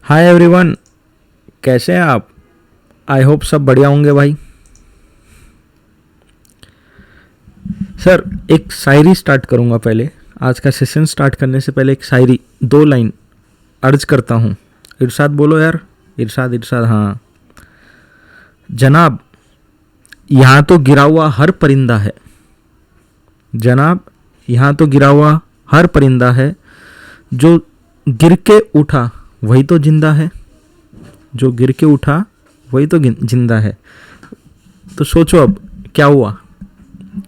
Hi everyone, कैसे हैं आप? आई होप सब बढ़िया होंगे भाई। सर, एक शायरी स्टार्ट करूंगा। पहले आज का सेशन स्टार्ट करने से पहले एक शायरी 2 लाइन अर्ज करता हूँ। इरशाद बोलो यार। इरशाद इरशाद। हाँ जनाब, यहाँ तो गिरा हुआ हर परिंदा है। जनाब, यहाँ तो गिरा हुआ हर परिंदा है। जो गिर के उठा वही तो जिंदा है। जो गिर के उठा वही तो जिंदा है। तो सोचो अब क्या हुआ।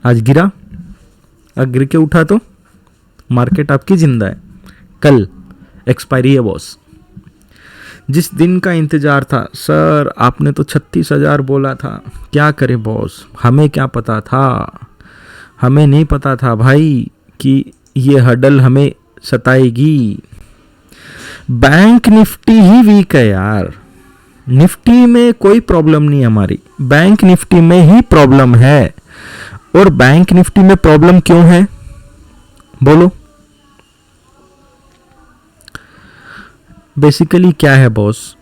आज गिरा, अब गिर के उठा तो मार्केट आपकी जिंदा है। कल एक्सपायरी है बॉस। जिस दिन का इंतजार था सर, आपने तो 36,000 बोला था। क्या करे बॉस, हमें क्या पता था। हमें नहीं पता था भाई कि ये हडल हमें सताएगी। बैंक निफ्टी ही वीक है यार। निफ्टी में कोई प्रॉब्लम नहीं हमारी, बैंक निफ्टी में ही प्रॉब्लम है। और बैंक निफ्टी में प्रॉब्लम क्यों है बोलो? बेसिकली क्या है बॉस,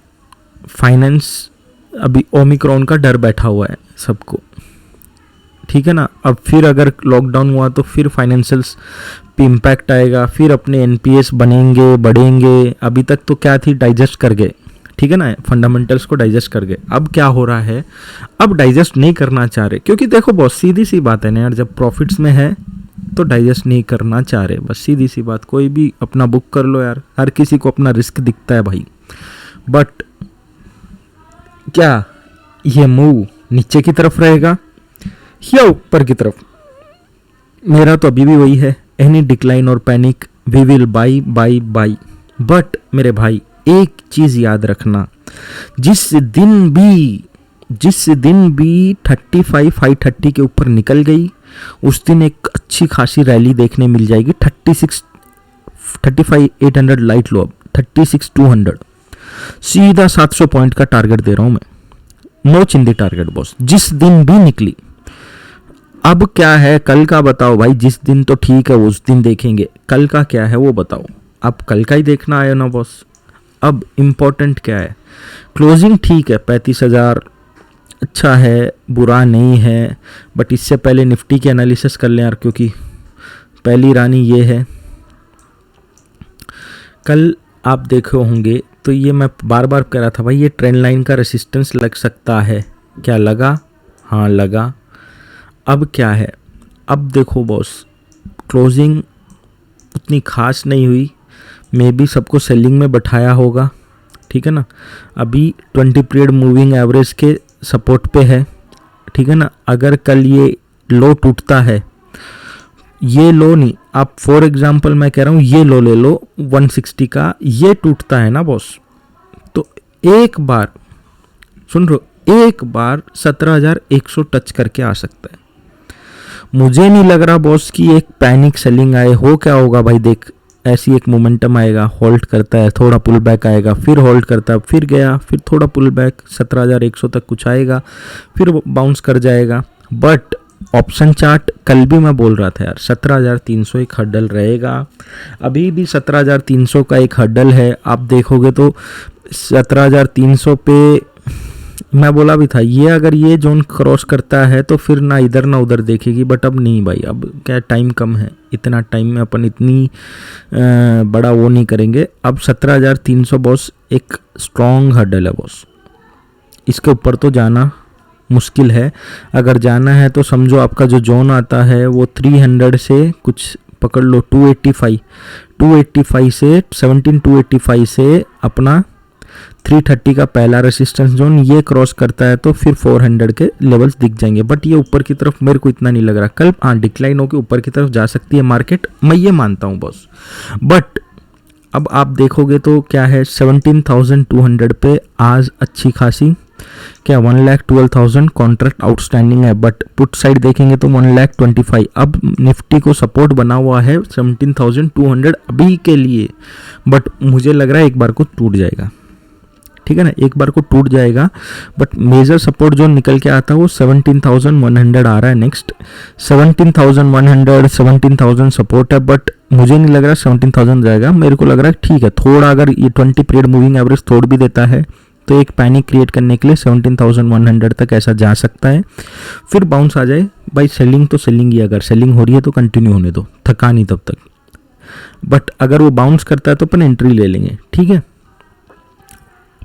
फाइनेंस अभी ओमिक्रॉन का डर बैठा हुआ है सबको, ठीक है ना। अब फिर अगर लॉकडाउन हुआ तो फिर फाइनेंशियल्स पे इम्पैक्ट आएगा, फिर अपने एनपीएस बनेंगे बढ़ेंगे। अभी तक तो क्या थी, डाइजेस्ट कर गए, ठीक है ना, फंडामेंटल्स को डाइजेस्ट कर गए। अब क्या हो रहा है, अब डाइजेस्ट नहीं करना चाह रहे। क्योंकि देखो बॉस, सीधी सी बात है ना यार, जब प्रॉफिट्स में है तो डाइजेस्ट नहीं करना चाह रहे। बस सीधी सी बात। कोई भी अपना बुक कर लो यार, हर किसी को अपना रिस्क दिखता है भाई। बट क्या ये मूव नीचे की तरफ रहेगा या ऊपर की तरफ? मेरा तो अभी भी वही है, any decline or panic we will buy buy buy. But मेरे भाई एक चीज याद रखना, जिस दिन भी 35,530 के ऊपर निकल गई, उस दिन एक अच्छी खासी रैली देखने मिल जाएगी। 35,800 लाइट लो, अब 36,200 सीधा 700 पॉइंट का टारगेट दे रहा हूं मैं। नो चिंदी टारगेट बॉस, जिस दिन भी निकली। अब क्या है कल का बताओ भाई। जिस दिन तो ठीक है, उस दिन देखेंगे। कल का क्या है वो बताओ। अब कल का ही देखना आया ना बॉस। अब इम्पोर्टेंट क्या है, क्लोजिंग ठीक है 35,000 अच्छा है, बुरा नहीं है। बट इससे पहले निफ्टी की एनालिसिस कर लें यार, क्योंकि पहली रानी ये है। कल आप देखे होंगे तो ये मैं बार बार कह रहा था भाई, ये ट्रेंड लाइन का रेसिस्टेंस लग सकता है। क्या लगा? हाँ लगा। अब क्या है, अब देखो बॉस, क्लोजिंग उतनी खास नहीं हुई। मे बी सबको सेलिंग में बैठाया होगा, ठीक है ना। अभी 20 पीरियड मूविंग एवरेज के सपोर्ट पे है, ठीक है ना। अगर कल ये लो टूटता है, ये लो नहीं, आप फॉर एग्जांपल मैं कह रहा हूँ ये लो ले लो 160 का, ये टूटता है ना बॉस, तो एक बार सुन रहे हो, एक बार 17,100 टच करके आ सकता है। मुझे नहीं लग रहा बॉस कि एक पैनिक सेलिंग आए हो। क्या होगा भाई, देख ऐसी एक मोमेंटम आएगा, होल्ड करता है, थोड़ा पुल बैक आएगा, फिर होल्ड करता है, फिर गया, फिर थोड़ा पुल बैक 17,100 तक कुछ आएगा, फिर बाउंस कर जाएगा। बट ऑप्शन चार्ट कल भी मैं बोल रहा था यार, 17,300 एक हर्डल रहेगा। अभी भी 17,300 का एक हर्डल है। आप देखोगे तो 17,300 पे मैं बोला भी था, ये अगर ये जोन क्रॉस करता है तो फिर ना इधर ना उधर देखेगी। बट अब नहीं भाई, अब क्या टाइम कम है, इतना टाइम में अपन इतनी बड़ा वो नहीं करेंगे। अब 17,300 बॉस एक स्ट्रॉन्ग हर्डल है बॉस, इसके ऊपर तो जाना मुश्किल है। अगर जाना है तो समझो आपका जो जोन आता है वो 300 से कुछ पकड़ लो, 285 से 17,285 से अपना 330 का पहला रेसिस्टेंस जोन ये क्रॉस करता है तो फिर 400 के लेवल्स दिख जाएंगे। बट ये ऊपर की तरफ मेरे को इतना नहीं लग रहा। कल हाँ डिक्लाइन होकर ऊपर की तरफ जा सकती है मार्केट, मैं ये मानता हूँ बॉस। बट अब आप देखोगे तो क्या है, 17,200 पे आज अच्छी खासी क्या 1,12,000 कॉन्ट्रैक्ट आउटस्टैंडिंग है। बट पुट साइड देखेंगे तो 1,25,000। अब निफ्टी को सपोर्ट बना हुआ है 17,200 अभी के लिए। बट मुझे लग रहा है एक बार को टूट जाएगा, ठीक है ना, एक बार को टूट जाएगा। बट मेजर सपोर्ट जो निकल के आता है वो 17,100 आ रहा है। नेक्स्ट 17,100 17,000 सपोर्ट है। बट मुझे नहीं लग रहा 17,000 जाएगा, मेरे को लग रहा है ठीक है, थोड़ा अगर ये 20 पीरियड मूविंग एवरेज तोड़ भी देता है तो एक पैनिक क्रिएट करने के लिए 17,100 तक ऐसा जा सकता है, फिर बाउंस आ जाए। भाई सेलिंग तो सेलिंग ही, अगर सेलिंग हो रही है तो कंटिन्यू होने दो, थका नहीं तब तक। बट अगर वो बाउंस करता है तो अपन एंट्री ले लेंगे, ठीक है।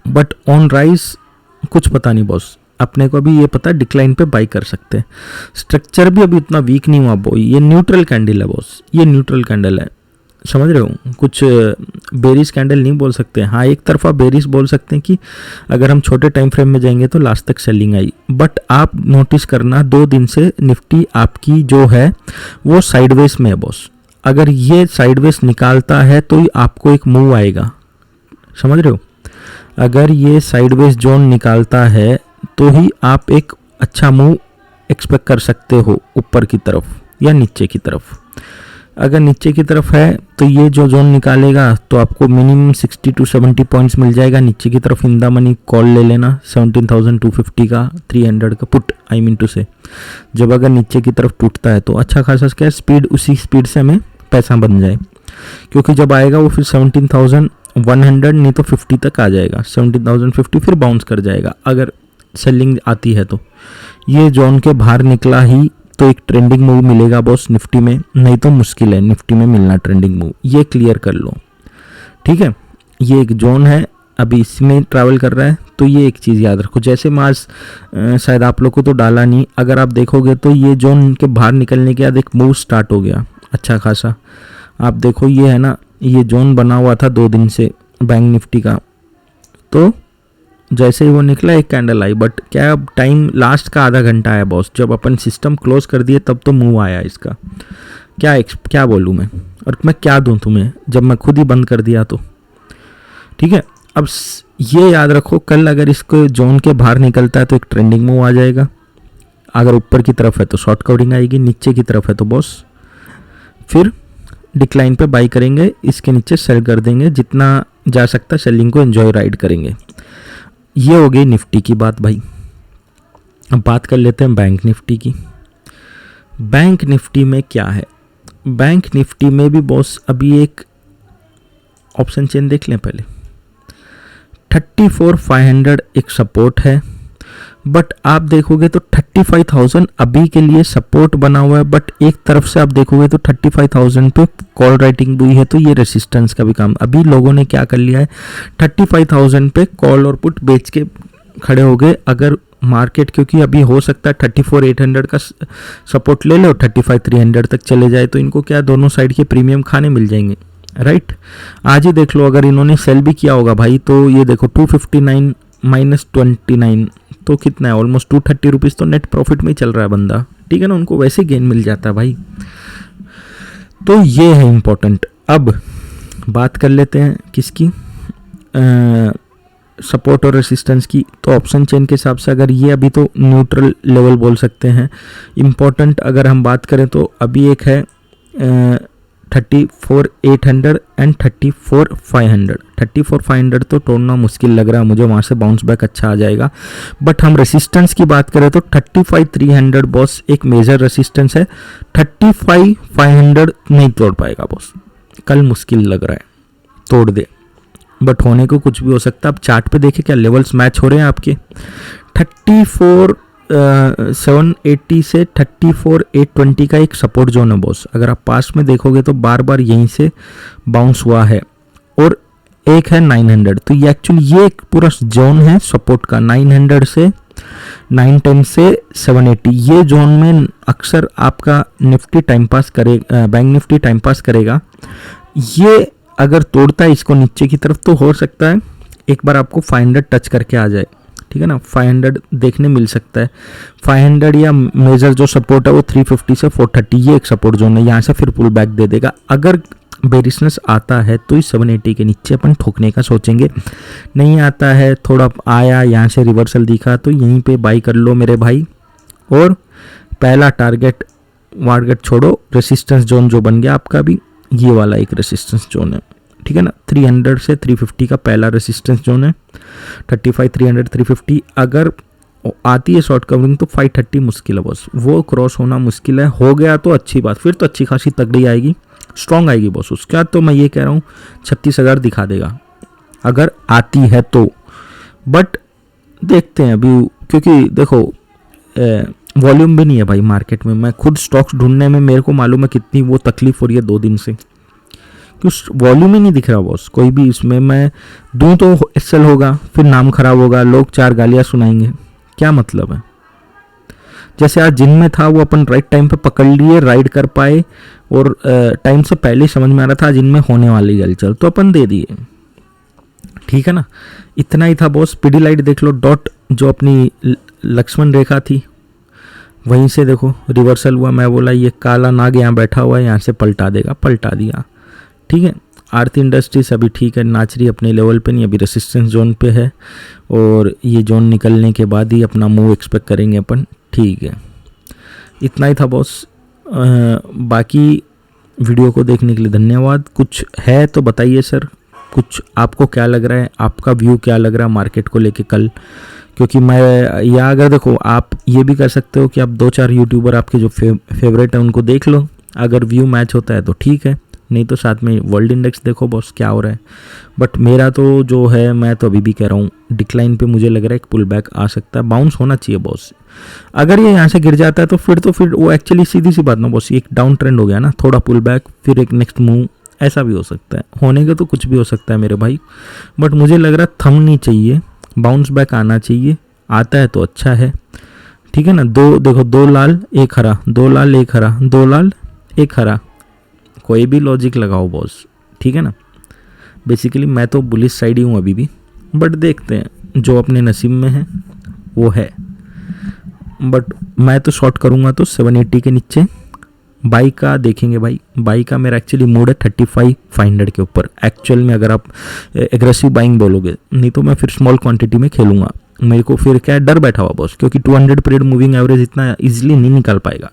बट ऑन राइज कुछ पता नहीं बॉस, अपने को अभी ये पता है डिक्लाइन पे बाई कर सकते हैं। स्ट्रक्चर भी अभी इतना वीक नहीं हुआ बॉय, ये न्यूट्रल कैंडल है बॉस, ये न्यूट्रल कैंडल है, समझ रहे हो, कुछ बेरिश कैंडल नहीं बोल सकते। हाँ एक तरफा बेरिश बोल सकते हैं कि अगर हम छोटे टाइम फ्रेम में जाएंगे तो लास्ट तक सेलिंग आई। बट आप नोटिस करना 2 दिन से निफ्टी आपकी जो है वो साइडवेज में है बॉस। अगर ये साइडवेज निकालता है तो ही आपको एक मूव आएगा, समझ रहे हो। अगर ये साइडवेज जोन निकालता है तो ही आप एक अच्छा मूव एक्सपेक्ट कर सकते हो ऊपर की तरफ या नीचे की तरफ। अगर नीचे की तरफ है तो ये जो जोन निकालेगा तो आपको मिनिमम 60 to 70 पॉइंट्स मिल जाएगा। नीचे की तरफ इन द मनी कॉल ले लेना 17,250 का 300 का पुट, आई मीन टू से। जब अगर नीचे की तरफ टूटता है तो अच्छा खासा क्या स्पीड, उसी स्पीड से हमें पैसा बन जाए, क्योंकि जब आएगा वो फिर 17,100 नहीं तो 50 तक आ जाएगा, 17,050 फिर बाउंस कर जाएगा अगर सेलिंग आती है तो। ये जोन के बाहर निकला ही तो एक ट्रेंडिंग मूव मिलेगा बॉस निफ्टी में, नहीं तो मुश्किल है निफ्टी में मिलना ट्रेंडिंग मूव, ये क्लियर कर लो, ठीक है। ये एक जोन है, अभी इसमें ट्रैवल कर रहा है, तो ये एक चीज़ याद रखो। जैसे मैं आज शायद आप लोग को तो डाला नहीं, अगर आप देखोगे तो ये जोन के बाहर निकलने के बाद एक मूव स्टार्ट हो गया अच्छा खासा। आप देखो ये है ना, ये जोन बना हुआ था 2 दिन से बैंक निफ्टी का, तो जैसे ही वो निकला एक कैंडल आई। बट क्या अब टाइम लास्ट का आधा घंटा है बॉस, जब अपन सिस्टम क्लोज कर दिए तब तो मूव आया इसका। क्या बोलूँ मैं, और मैं क्या दूँ तुम्हें जब मैं खुद ही बंद कर दिया तो, ठीक है। अब ये याद रखो, कल अगर इसको जोन के बाहर निकलता है तो एक ट्रेंडिंग मूव आ जाएगा। अगर ऊपर की तरफ है तो शॉर्ट कवरिंग आएगी, नीचे की तरफ है तो बॉस फिर डिक्लाइन पे बाई करेंगे, इसके नीचे सेल कर देंगे, जितना जा सकता है सेलिंग को एंजॉय राइड करेंगे। ये हो गई निफ्टी की बात भाई। अब बात कर लेते हैं बैंक निफ्टी की। बैंक निफ्टी में क्या है, बैंक निफ्टी में भी बॉस अभी एक ऑप्शन चेन देख लें पहले। 34,500 एक सपोर्ट है, बट आप देखोगे तो 35,000 अभी के लिए सपोर्ट बना हुआ है। बट एक तरफ से आप देखोगे तो 35,000 पे कॉल राइटिंग हुई है, तो ये रेसिस्टेंस का भी काम। अभी लोगों ने क्या कर लिया है, 35,000 पे कॉल और पुट बेच के खड़े हो गए। अगर मार्केट, क्योंकि अभी हो सकता है 34,800 का सपोर्ट ले लो, 35,300 तक चले जाए, तो इनको क्या दोनों साइड के प्रीमियम खाने मिल जाएंगे, राइट। आज ही देख लो, अगर इन्होंने सेल भी किया होगा भाई, तो ये देखो 259 माइनस 29 तो कितना है, ऑलमोस्ट 230 रुपीज़ तो नेट प्रॉफिट में ही चल रहा है बंदा, ठीक है ना। उनको वैसे गेन मिल जाता है भाई, तो ये है इम्पोर्टेंट। अब बात कर लेते हैं किसकी, सपोर्ट और रेसिस्टेंस की। तो ऑप्शन चेन के हिसाब से अगर ये अभी तो न्यूट्रल लेवल बोल सकते हैं। इम्पोर्टेंट अगर हम बात करें तो अभी एक है 34,800 एंड 34,500। 34,500 तो तोड़ना मुश्किल लग रहा है मुझे, वहाँ से बाउंस बैक अच्छा आ जाएगा। बट हम रेसिस्टेंस की बात करें तो 35,300 बॉस एक मेजर रेसिस्टेंस है। 35,500 नहीं तोड़ पाएगा बॉस, कल मुश्किल लग रहा है तोड़ दे, बट होने को कुछ भी हो सकता है। अब चार्ट पे देखें क्या लेवल्स मैच हो रहे हैं आपके। 34,780 से 34,820 का एक सपोर्ट जोन है बॉस। अगर आप पास में देखोगे तो बार बार यहीं से बाउंस हुआ है, और एक है 900। तो ये एक्चुअली ये एक पूरा जोन है सपोर्ट का, 900 से 910 से 780। ये जोन में अक्सर आपका निफ्टी टाइम पास करेगा, बैंक निफ्टी टाइम पास करेगा। ये अगर तोड़ता है इसको नीचे की तरफ तो हो सकता है एक बार आपको 500 टच करके आ जाए, ठीक है ना। 500 देखने मिल सकता है। 500 या मेजर जो सपोर्ट है वो 350 से 430, ये एक सपोर्ट जोन है, यहाँ से फिर पुल बैक दे देगा। अगर बेरिशनेस आता है तो इस 780 के नीचे अपन ठोकने का सोचेंगे। नहीं आता है, थोड़ा आया यहाँ से रिवर्सल दिखा तो यहीं पे बाई कर लो मेरे भाई। और पहला टारगेट वारगेट छोड़ो, रेसिस्टेंस जोन जो बन गया आपका भी, ये वाला एक रेसिस्टेंस जोन है, ठीक है ना। 300 से 350 का पहला रेसिस्टेंस जोन है। 35, 300, 350 अगर आती है शॉर्ट कवरिंग तो 530 मुश्किल है बस, वो क्रॉस होना मुश्किल है। हो गया तो अच्छी बात, फिर तो अच्छी खासी तगड़ी आएगी। स्ट्रॉन्ग आएगी बॉस। उसके बाद तो मैं ये कह रहा हूँ 36,000 दिखा देगा अगर आती है तो, बट देखते हैं अभी, क्योंकि देखो वॉल्यूम भी नहीं है भाई मार्केट में। मैं खुद स्टॉक्स ढूंढने में मेरे को मालूम है कितनी वो तकलीफ हो रही है 2 दिन से, कि वॉल्यूम ही नहीं दिख रहा बॉस कोई भी। इसमें मैं दूं तो एक्सेल होगा, फिर नाम खराब होगा, लोग 4 गालियाँ सुनाएंगे, क्या मतलब है। जैसे आज जिन में था वो अपन राइट टाइम पे पकड़ लिए, राइड कर पाए, और टाइम से पहले समझ में आ रहा था आज इनमें होने वाली हलचल, तो अपन दे दिए, ठीक है ना। इतना ही था बॉस। पिडीलाइट देख लो, डॉट जो अपनी लक्ष्मण रेखा थी वहीं से देखो रिवर्सल हुआ। मैं बोला ये काला नाग यहाँ बैठा हुआ है, यहाँ से पलटा देगा, पलटा दिया, ठीक है। आरती इंडस्ट्रीज अभी ठीक है, नाच रही अपने लेवल पे, नहीं अभी रेसिस्टेंस जोन पे है, और ये जोन निकलने के बाद ही अपना मूव एक्सपेक्ट करेंगे अपन, ठीक है। इतना ही था बॉस। बाकी वीडियो को देखने के लिए धन्यवाद। कुछ है तो बताइए सर, कुछ आपको क्या लग रहा है, आपका व्यू क्या लग रहा है मार्केट को लेके कल, क्योंकि मैं, या अगर देखो आप ये भी कर सकते हो कि आप 2-4 यूट्यूबर आपके जो फेवरेट हैं उनको देख लो, अगर व्यू मैच होता है तो ठीक है, नहीं तो साथ में वर्ल्ड इंडेक्स देखो बॉस क्या हो रहा है। बट मेरा तो जो है, मैं तो अभी भी कह रहा हूँ डिक्लाइन पे मुझे लग रहा है एक पुल बैक आ सकता है, बाउंस होना चाहिए बॉस। अगर ये यहाँ से गिर जाता है तो फिर वो एक्चुअली सीधी सी बात ना बॉस, एक डाउन ट्रेंड हो गया ना, थोड़ा पुल बैक फिर एक नेक्स्ट मूव, ऐसा भी हो सकता है। होने का तो कुछ भी हो सकता है मेरे भाई, बट मुझे लग रहा है थम नहीं चाहिए, बाउंस बैक आना चाहिए। आता है तो अच्छा है, ठीक है ना। देखो 2 लाल 1 हरा, 2 लाल 1 हरा, 2 लाल 1 हरा, कोई भी लॉजिक लगाओ बॉस, ठीक है ना। बेसिकली मैं तो बुलिश साइड ही हूँ अभी भी, बट देखते हैं जो अपने नसीब में है वो है। बट मैं तो शॉर्ट करूँगा तो 780 के नीचे बाई का देखेंगे भाई। बाई का मेरा एक्चुअली मूड है 35,500 के ऊपर एक्चुअल में, अगर आप एग्रेसिव बाइंग बोलोगे, नहीं तो मैं फिर स्मॉल क्वांटिटी में खेलूंगा। मेरे को फिर क्या डर बैठा हुआ बॉस, क्योंकि 200 पीरियड मूविंग एवरेज इतना इजीली नहीं निकाल पाएगा।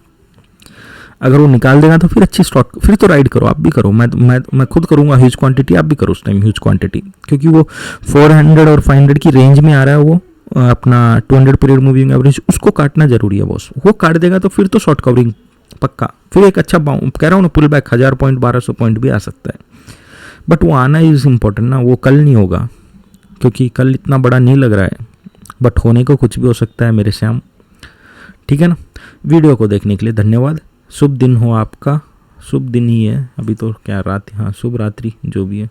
अगर वो निकाल देगा तो फिर अच्छी स्टॉक, फिर तो राइड करो, आप भी करो, मैं खुद करूँगा ह्यूज क्वांटिटी, आप भी करो उस टाइम ह्यूज क्वांटिटी, क्योंकि वो 400 और 500 की रेंज में आ रहा है वो अपना 200 पीरियड मूविंग एवरेज, उसको काटना जरूरी है बॉस। वो काट देगा तो फिर तो शॉर्ट कवरिंग पक्का, फिर एक अच्छा कह रहा हूँ ना पुल बैक 1000 पॉइंट 1200 पॉइंट भी आ सकता है, बट वो आना इज इम्पोर्टेंट ना। वो कल नहीं होगा, क्योंकि कल इतना बड़ा नहीं लग रहा है, बट होने को कुछ भी हो सकता है मेरे श्याम, ठीक है ना। वीडियो को देखने के लिए धन्यवाद। शुभ दिन हो आपका, शुभ दिन ही है अभी तो, क्या रात, हाँ शुभ रात्रि, जो भी है।